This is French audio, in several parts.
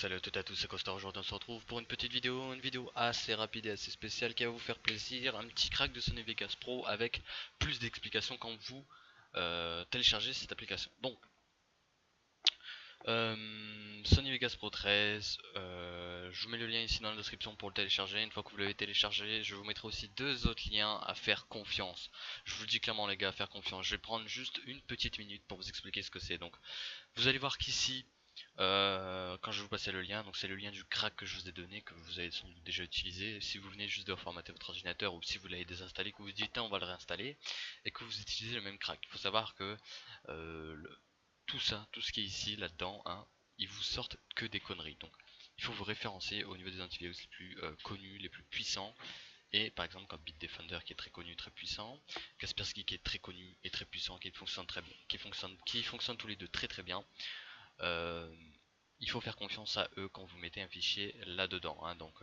salut à toutes et à tous, c'est Costa. Aujourd'hui on se retrouve pour une petite vidéo, assez rapide et assez spéciale qui va vous faire plaisir. Un petit crack de Sony Vegas Pro avec plus d'explications quand vous téléchargez cette application. Donc, Sony Vegas Pro 13, je vous mets le lien ici dans la description pour le télécharger. Une fois que vous l'avez téléchargé, je vous mettrai aussi deux autres liens à faire confiance. Je vous le dis clairement les gars, à faire confiance. Je vais prendre juste une petite minute pour vous expliquer ce que c'est. Donc, vous allez voir qu'ici, quand je vais vous passer le lien, donc c'est le lien du crack que je vous ai donné, que vous avez sans doute déjà utilisé. Si vous venez juste de formater votre ordinateur ou si vous l'avez désinstallé, que vous vous dites on va le réinstaller et que vous utilisez le même crack, il faut savoir que tout ça, tout ce qui est ici, là-dedans, hein, ils vous sortent que des conneries. Donc il faut vous référencer au niveau des antivirus les plus connus, les plus puissants. Et par exemple comme Bitdefender qui est très connu, très puissant, Kaspersky qui est très connu et très puissant, qui fonctionne très bien, qui fonctionne tous les deux très très bien. Euh, il faut faire confiance à eux quand vous mettez un fichier là-dedans, hein. Donc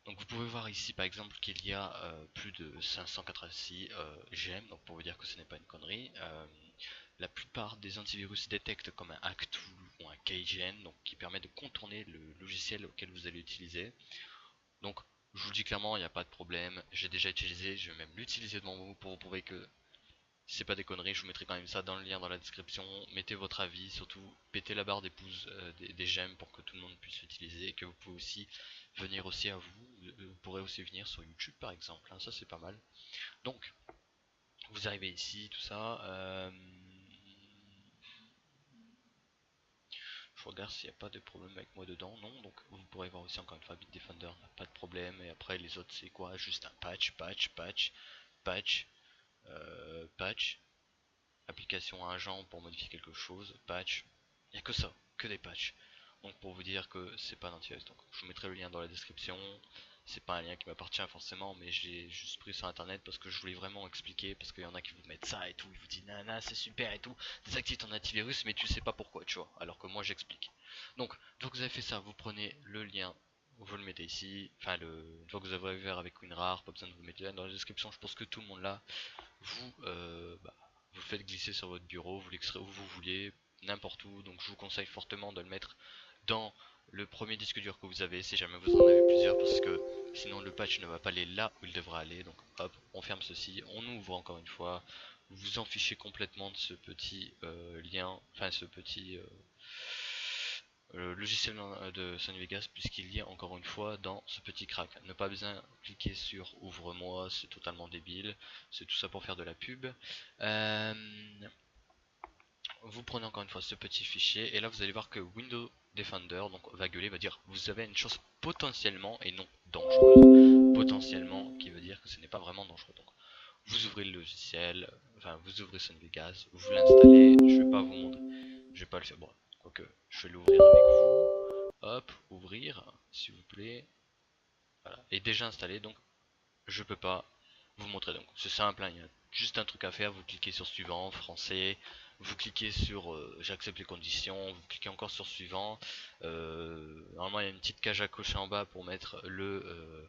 vous pouvez voir ici par exemple qu'il y a plus de 586 gemmes, donc pour vous dire que ce n'est pas une connerie. La plupart des antivirus détectent comme un hacktool ou un keygen, donc qui permet de contourner le logiciel auquel vous allez utiliser. Donc je vous le dis clairement, il n'y a pas de problème, j'ai déjà utilisé, je vais même l'utiliser devant vous pour vous prouver que c'est pas des conneries. Je vous mettrai quand même ça dans le lien dans la description. Mettez votre avis, surtout pétez la barre des pouces, des j'aime pour que tout le monde puisse l'utiliser. Et que vous pouvez aussi venir aussi à vous. Vous pourrez aussi venir sur YouTube par exemple, hein, ça c'est pas mal. Donc vous arrivez ici, tout ça. Je regarde s'il n'y a pas de problème avec moi dedans. Non, donc vous pourrez voir aussi encore une fois Bitdefender, pas de problème. Et après les autres c'est quoi? Juste un patch, patch. Application à agent pour modifier quelque chose, patch, il n'y a que ça, que des patchs. Donc pour vous dire que c'est pas d'antivirus. Donc je vous mettrai le lien dans la description. C'est pas un lien qui m'appartient forcément, mais j'ai juste pris sur internet parce que je voulais vraiment expliquer, parce qu'il y en a qui vous mettent ça et tout, ils vous disent nana c'est super et tout, désactive ton antivirus mais tu sais pas pourquoi, tu vois, alors que moi j'explique. Donc une fois que vous avez fait ça, vous prenez le lien, vous le mettez ici, enfin une fois que vous avez ouvert avec WinRAR, pas besoin de vous mettre le lien dans la description, je pense que tout le monde là, vous vous le faites glisser sur votre bureau, vous l'extraitez où vous voulez, n'importe où. Donc je vous conseille fortement de le mettre dans le premier disque dur que vous avez, si jamais vous en avez plusieurs, parce que sinon le patch ne va pas aller là où il devra aller. Donc hop, on ferme ceci, on ouvre encore une fois, vous vous en fichez complètement de ce petit lien, enfin ce petit logiciel de Sony Vegas, puisqu'il y a encore une fois dans ce petit crack. Ne pas besoin cliquer sur ouvre-moi, c'est totalement débile, c'est tout ça pour faire de la pub. Vous prenez encore une fois ce petit fichier et là vous allez voir que Windows Defender donc va gueuler, va dire vous avez une chose potentiellement et non dangereuse, potentiellement qui veut dire que ce n'est pas vraiment dangereux. Donc vous ouvrez le logiciel, enfin vous ouvrez Sony Vegas, vous l'installez, je vais pas vous montrer, je vais pas le faire, bon, quoique je vais l'ouvrir avec vous, hop, ouvrir s'il vous plaît, voilà, et déjà installé, donc je peux pas vous montrer. Donc c'est simple, hein, il y a juste un truc à faire, vous cliquez sur suivant, français, vous cliquez sur j'accepte les conditions, vous cliquez encore sur suivant. Normalement il y a une petite cage à cocher en bas pour mettre le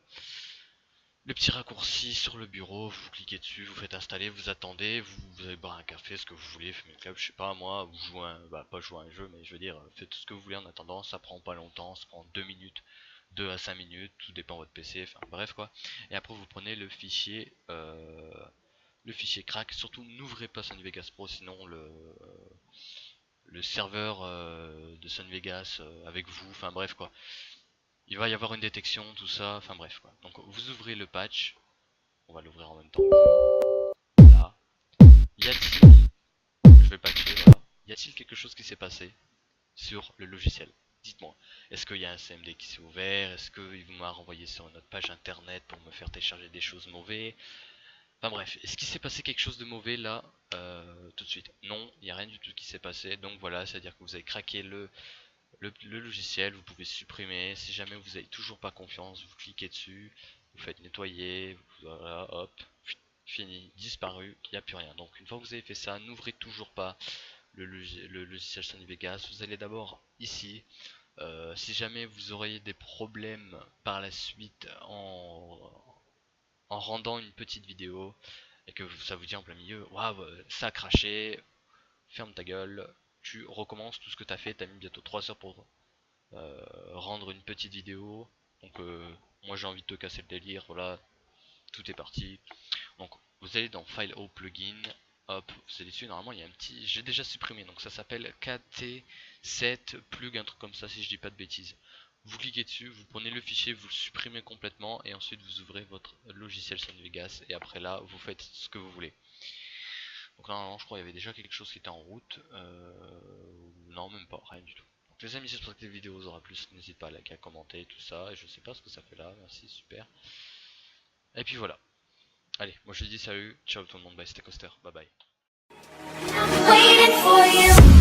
petit raccourci sur le bureau, vous cliquez dessus, vous faites installer, vous attendez, vous allez boire un café, ce que vous voulez, fumer une clope, je sais pas moi, ou jouer pas jouer à un jeu, mais je veux dire, faites tout ce que vous voulez en attendant, ça prend pas longtemps, ça prend 2 minutes, 2 à 5 minutes, tout dépend de votre PC, enfin bref quoi. Et après vous prenez le fichier crack, surtout n'ouvrez pas Sony Vegas Pro, sinon le serveur de Sony Vegas avec vous, enfin bref quoi. Il va y avoir une détection, tout ça, enfin bref quoi. Donc vous ouvrez le patch, on va l'ouvrir en même temps. Voilà. Y a-t-il, je vais patcher, voilà. Y a-t-il quelque chose qui s'est passé sur le logiciel? Dites-moi. Est-ce qu'il y a un CMD qui s'est ouvert? Est-ce qu'il m'a renvoyé sur notre page internet pour me faire télécharger des choses mauvaises? Enfin bref, est-ce qu'il s'est passé quelque chose de mauvais là tout de suite? Non, il n'y a rien du tout qui s'est passé. Donc voilà, c'est-à-dire que vous avez craqué le logiciel, vous pouvez supprimer. Si jamais vous n'avez toujours pas confiance, vous cliquez dessus, vous faites nettoyer, voilà, hop, fini, disparu, il n'y a plus rien. Donc une fois que vous avez fait ça, n'ouvrez toujours pas le logiciel Sony Vegas. Vous allez d'abord ici. Si jamais vous auriez des problèmes par la suite en rendant une petite vidéo et que ça vous dit en plein milieu, waouh, ça a craché, ferme ta gueule, tu recommences tout ce que tu as fait, tu as mis bientôt 3 heures rendre une petite vidéo. Donc moi j'ai envie de te casser le délire, voilà, tout est parti. Donc vous allez dans File au Plugin, hop, vous allez dessus, normalement il y a un petit, j'ai déjà supprimé, donc ça s'appelle KT7 plug, un truc comme ça si je dis pas de bêtises. Vous cliquez dessus, vous prenez le fichier, vous le supprimez complètement et ensuite vous ouvrez votre logiciel Sony Vegas et après là vous faites ce que vous voulez. Donc là normalement je crois qu'il y avait déjà quelque chose qui était en route, non même pas, rien du tout. Donc les amis, j'espère que la vidéo vous aura plu, n'hésitez pas à liker, à commenter, tout ça, et je sais pas ce que ça fait là, merci, super. Et puis voilà. Allez, moi je dis salut, ciao tout le monde, bye, c'était Coaster, bye bye. Waiting for you.